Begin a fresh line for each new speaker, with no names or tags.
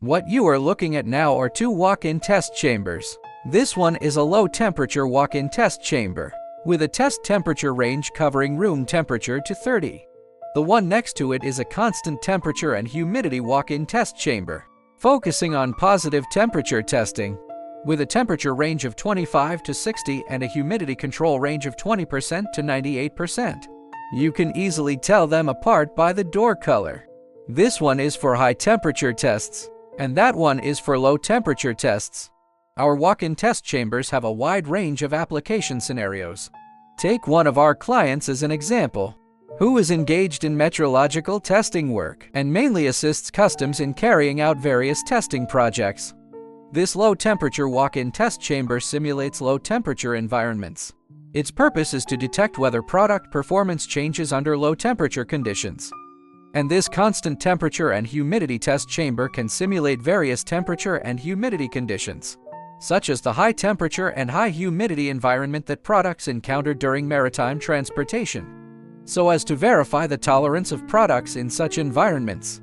What you are looking at now are two walk-in test chambers. This one is a low-temperature walk-in test chamber, with a test temperature range covering room temperature to 30. The one next to it is a constant temperature and humidity walk-in test chamber, focusing on positive temperature testing, with a temperature range of 25 to 60 and a humidity control range of 20% to 98%. You can easily tell them apart by the door color. This one is for high temperature tests, and that one is for low temperature tests. Our walk-in test chambers have a wide range of application scenarios. Take one of our clients as an example, who is engaged in metrological testing work and mainly assists customs in carrying out various testing projects. This low-temperature walk-in test chamber simulates low-temperature environments. Its purpose is to detect whether product performance changes under low-temperature conditions. And this constant temperature and humidity test chamber can simulate various temperature and humidity conditions, such as the high temperature and high humidity environment that products encounter during maritime transportation, so as to verify the tolerance of products in such environments.